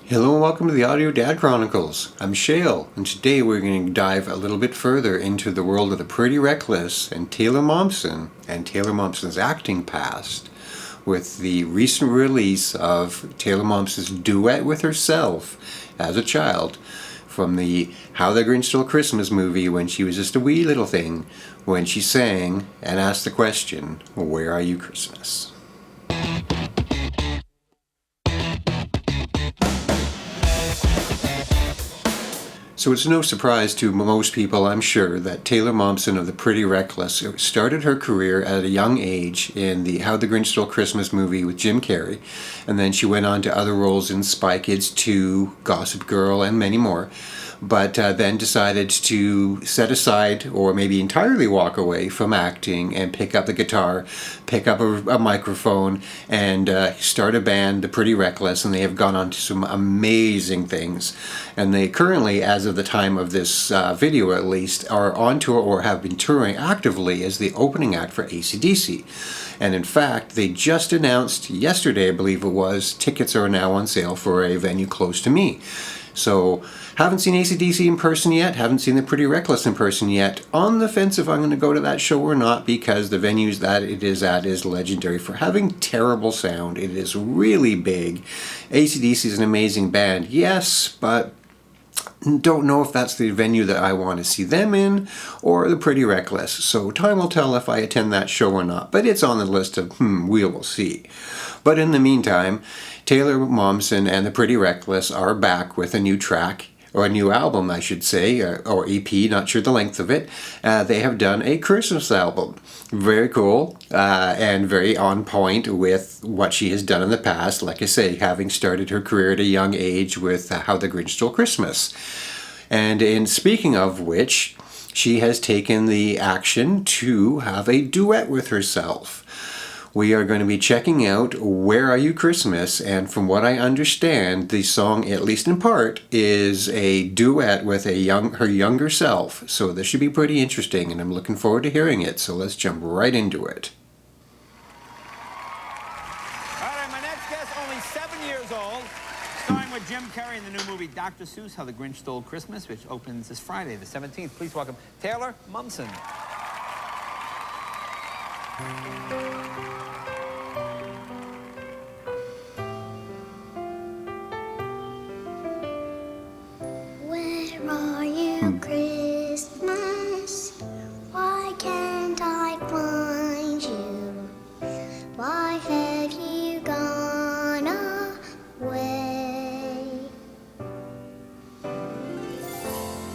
Hello and welcome to the Audio Dad Chronicles. I'm Shale, and today we're going to dive a little bit further into the world of the Pretty Reckless and Taylor Momsen and Taylor Momsen's acting past with the recent release of Taylor Momsen's duet with herself as a child from the How the Grinch Stole Christmas movie when she was just a wee little thing, when she sang and asked the question, "Where are you, Christmas?" So it's no surprise to most people, I'm sure, that Taylor Momsen of the Pretty Reckless started her career at a young age in the How the Grinch Stole Christmas movie with Jim Carrey, and then she went on to other roles in Spy Kids 2, Gossip Girl, and many more. But then decided to set aside or maybe entirely walk away from acting and pick up the guitar, pick up a microphone, and start a band, The Pretty Reckless, and they have gone on to some amazing things. And they currently, as of the time of this video at least, are on tour or have been touring actively as the opening act for AC/DC. And in fact, they just announced yesterday, I believe it was, tickets are now on sale for a venue close to me. So, haven't seen AC/DC in person yet, haven't seen the Pretty Reckless in person yet. On the fence if I'm going to go to that show or not, because the venues that it is at is legendary for having terrible sound. It is really big. AC/DC is an amazing band, yes, but don't know if that's the venue that I want to see them in or the Pretty Reckless. So time will tell if I attend that show or not. But it's on the list of we will see. But in the meantime, Taylor Momsen and the Pretty Reckless are back with a new track, or a new album, I should say, or EP, not sure the length of it. They have done a Christmas album. Very cool, and very on point with what she has done in the past. Like I say, having started her career at a young age with How the Grinch Stole Christmas. And in speaking of which, she has taken the action to have a duet with herself. We are going to be checking out Where Are You, Christmas? And from what I understand, the song, at least in part, is a duet with her younger self. So this should be pretty interesting, and I'm looking forward to hearing it. So let's jump right into it. All right, my next guest, only 7 years old, starring with Jim Carrey in the new movie Dr. Seuss, How the Grinch Stole Christmas, which opens this Friday, the 17th. Please welcome Taylor Momsen. Where are you, Christmas? Why can't I find you? Why have you gone away?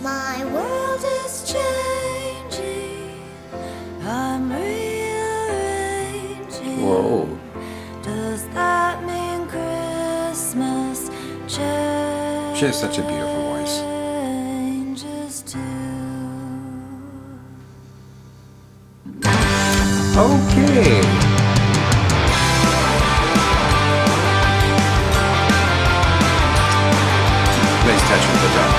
My world is changing. I'm rearranging. Whoa. Does that mean Christmas changes? She has such a beautiful voice. Okay. Nice touch with the drum.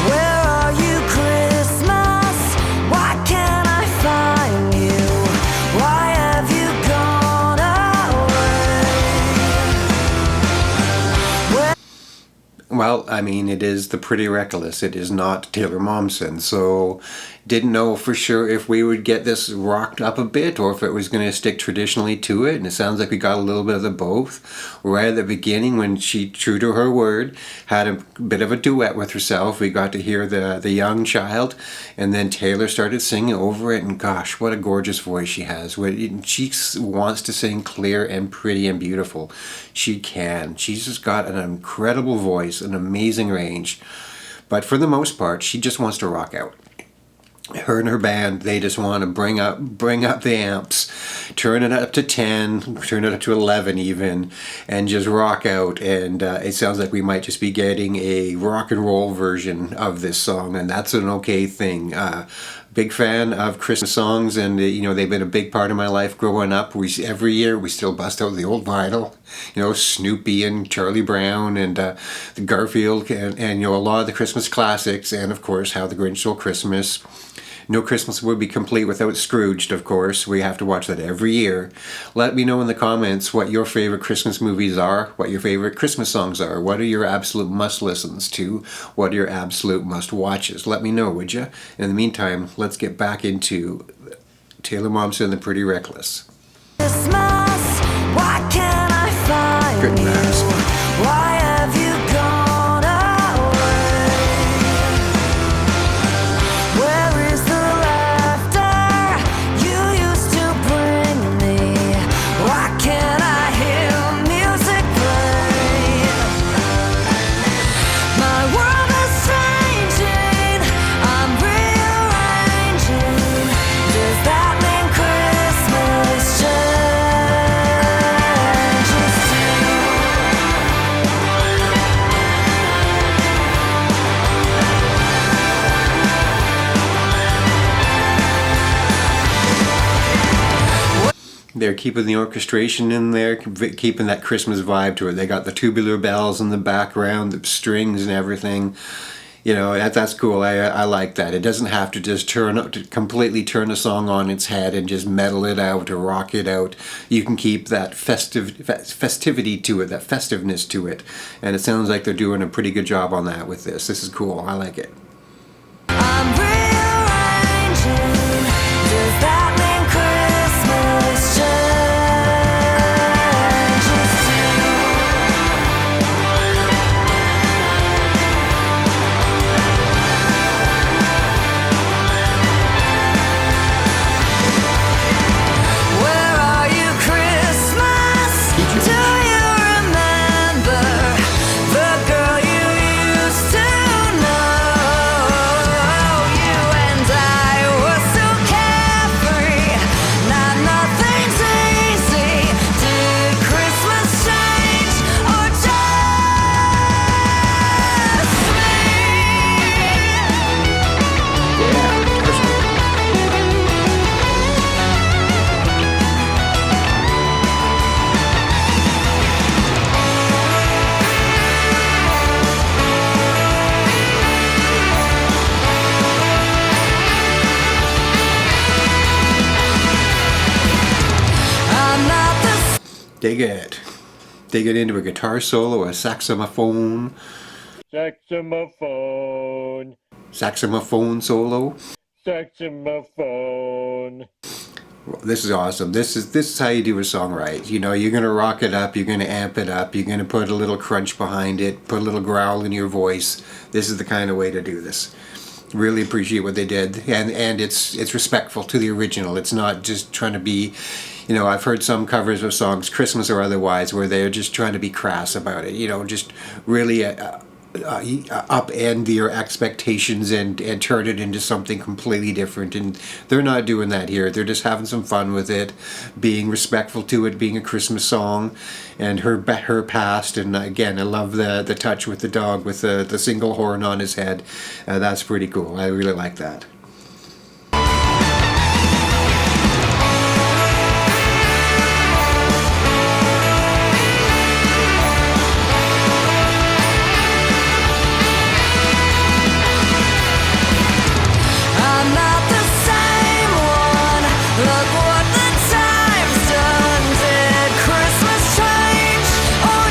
Where are you, Christmas? Why can't I find you? Why have you gone away? Well, I mean, it is the Pretty Reckless. It is not Taylor Momsen. So didn't know for sure if we would get this rocked up a bit or if it was going to stick traditionally to it. And it sounds like we got a little bit of the both. Right at the beginning, when she, true to her word, had a bit of a duet with herself. We got to hear the young child. And then Taylor started singing over it. And gosh, what a gorgeous voice she has. She wants to sing clear and pretty and beautiful. She can. She's just got an incredible voice, an amazing range. But for the most part, she just wants to rock out. Her and her band, they just want to bring up the amps, turn it up to 10, turn it up to 11 even, and just rock out. And it sounds like we might just be getting a rock and roll version of this song, and that's an okay thing. Big fan of Christmas songs, and they've been a big part of my life growing up. Every year we still bust out the old vinyl, Snoopy and Charlie Brown and the Garfield, and a lot of the Christmas classics, and of course How the Grinch Stole Christmas. No Christmas would be complete without Scrooged, of course. We have to watch that every year. Let me know in the comments what your favorite Christmas movies are, what your favorite Christmas songs are, what are your absolute must-listens to, what are your absolute must-watches. Let me know, would you? In the meantime, let's get back into Taylor Momsen and the Pretty Reckless. Christmas, why can't I find Good you? mask. Why have you gone away? Where is the laughter you used to bring me? Why can't I hear music play? My world is changing, I'm rearranging. Does that mean Christmas changes too? They're keeping the orchestration in there, keeping that Christmas vibe to it. They got the tubular bells in the background, the strings and everything. You know, that's cool. I like that. It doesn't have to just completely turn a song on its head and just metal it out or rock it out. You can keep that festivity to it, that festiveness to it. And it sounds like they're doing a pretty good job on that with this. This is cool. I like it. I'm rearranging. Does that mean Christmas changes too? Where are you, Christmas? Do you remember the girl you used to know? You and I were so carefree. Now nothing's easy. Did Christmas change or just me? I'm not the Dig it. Dig it into a guitar solo, a saxophone solo. Saxophone. This is awesome. This is how you do a song right. You know, you're gonna rock it up, you're gonna amp it up, you're gonna put a little crunch behind it, put a little growl in your voice. This is the kind of way to do this. Really appreciate what they did, and it's respectful to the original. It's not just trying to be, you know, I've heard some covers of songs, Christmas or otherwise, where they're just trying to be crass about it. You know, just really upend your expectations and turn it into something completely different. And they're not doing that here. They're just having some fun with it, being respectful to it, being a Christmas song, and her past. And again, I love the touch with the dog with the single horn on his head. That's pretty cool. I really like that. I'm not the same one. Look what the time's done. Did Christmas change or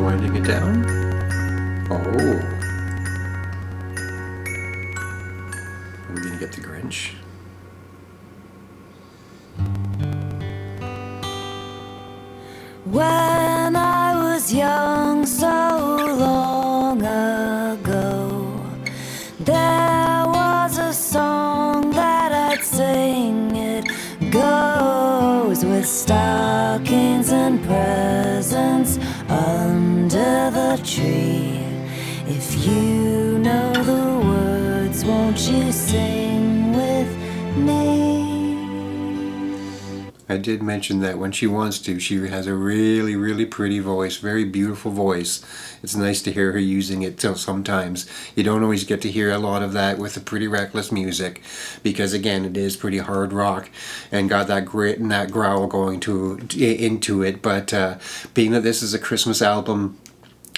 Winding it down. Oh. Are we gonna get the Grinch? When I was young so long ago, there was a song that I'd sing. It goes with stockings and presents under the tree. If you know the words, won't you sing with me? I did mention that when she wants to, she has a really, really pretty voice, very beautiful voice. It's nice to hear her using it sometimes. You don't always get to hear a lot of that with the Pretty Reckless music because, again, it is pretty hard rock and got that grit and that growl going into it. But being that this is a Christmas album,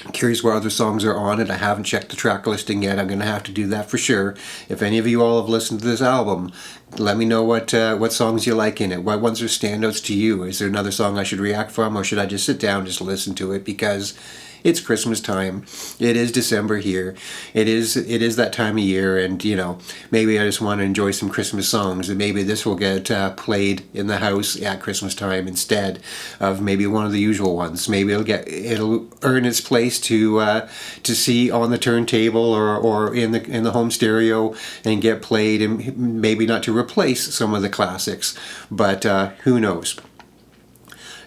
I'm curious what other songs are on it. I haven't checked the track listing yet. I'm going to have to do that for sure. If any of you all have listened to this album, let me know what songs you like in it. What ones are standouts to you? Is there another song I should react from, or should I just sit down and just listen to it? Because it's Christmas time. It is December here. It is that time of year, and maybe I just want to enjoy some Christmas songs, and maybe this will get played in the house at Christmas time instead of maybe one of the usual ones. Maybe it'll earn its place to see on the turntable or in the home stereo and get played, and maybe not to replace some of the classics, but who knows.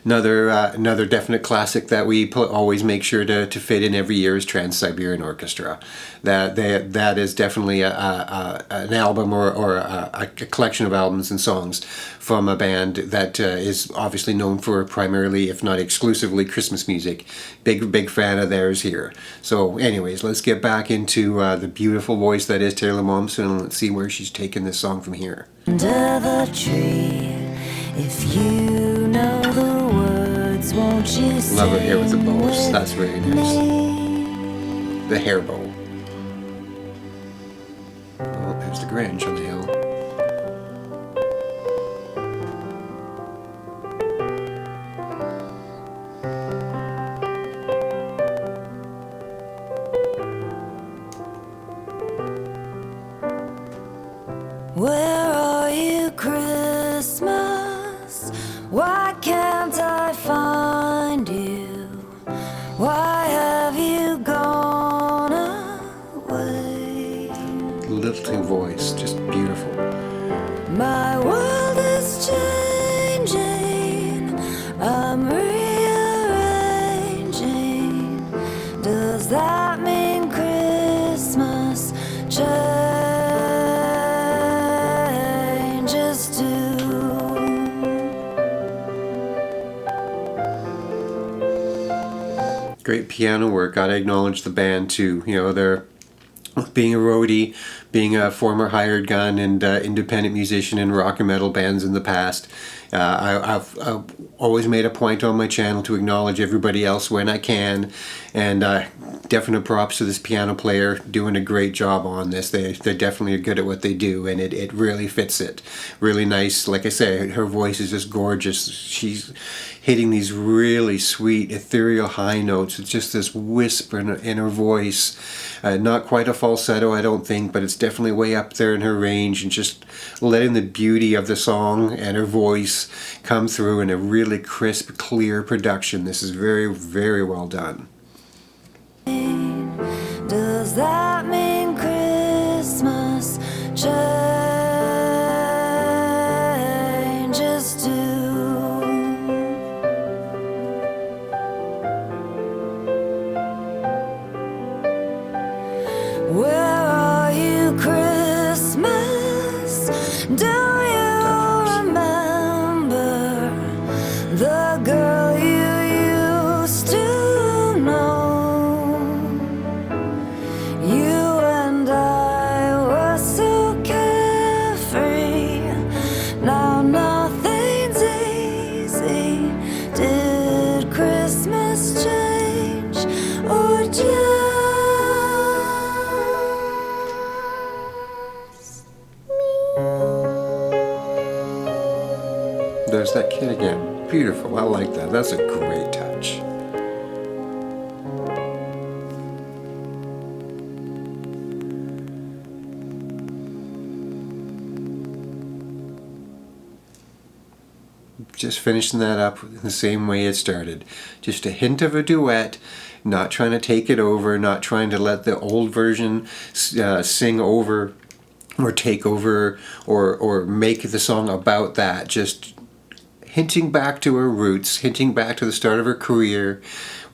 Another definite classic that we always make sure to fit in every year is Trans-Siberian Orchestra. That is definitely an album or a collection of albums and songs from a band that is obviously known for primarily, if not exclusively, Christmas music. Big fan of theirs here. So anyways, let's get back into the beautiful voice that is Taylor Momsen, and let's see where she's taking this song from here. Under the tree, if you know the words, won't you Love her hair with the bows. That's very nice. The hair bow. Oh, there's the Grinch on the hill. Where are you, Christmas? Why can't I find you? Why have you gone away? Lilting voice, just beautiful. My world is changing, I'm rearranging. Does that mean Christmas changes too? Great piano work. Gotta acknowledge the band too. They're being a roadie, being a former hired gun and independent musician in rock and metal bands in the past. I've always made a point on my channel to acknowledge everybody else when I can, and definite props to this piano player doing a great job on this. They definitely are good at what they do, and it really fits it. Really nice. Like I say, her voice is just gorgeous. She's hitting these really sweet, ethereal high notes. It's just this whisper in her voice. Not quite a falsetto, I don't think, but it's definitely way up there in her range, and just letting the beauty of the song and her voice come through in a really crisp, clear production. This is very, very well done. Does that mean Christmas changes too? Where are you, Christmas? Do you remember the girl you used to know? You and I were so carefree. Now nothing's easy. Did Christmas change or just There's that kid again. Beautiful. I like that. That's a great touch. Just finishing that up in the same way it started. Just a hint of a duet, not trying to take it over, not trying to let the old version sing over or take over or make the song about that. Just hinting back to her roots, hinting back to the start of her career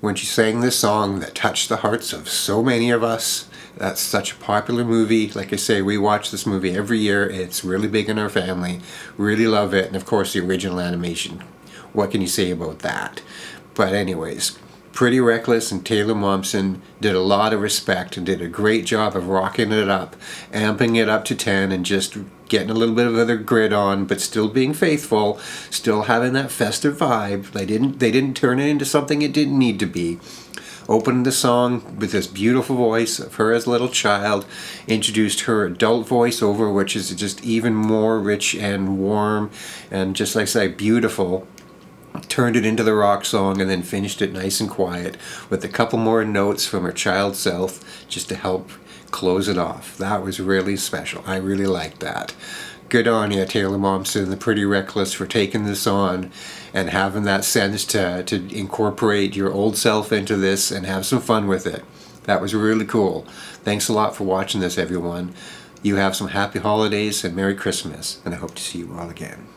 when she sang this song that touched the hearts of so many of us That's such a popular movie. Like I say, we watch this movie every year. It's really big in our family. Really love it. And of course, the original animation. What can you say about that? But anyways, Pretty Reckless and Taylor Momsen did a lot of respect and did a great job of rocking it up, amping it up to 10 and just getting a little bit of their grit on, but still being faithful, still having that festive vibe. They didn't turn it into something it didn't need to be. Opened the song with this beautiful voice of her as a little child, introduced her adult voiceover, which is just even more rich and warm and, just like I say, beautiful. Turned it into the rock song and then finished it nice and quiet with a couple more notes from her child self just to help close it off. That was really special. I really liked that. Good on you, Taylor Momsen, the Pretty Reckless, for taking this on and having that sense to incorporate your old self into this and have some fun with it. That was really cool. Thanks a lot for watching this, everyone. You have some happy holidays and Merry Christmas, and I hope to see you all again.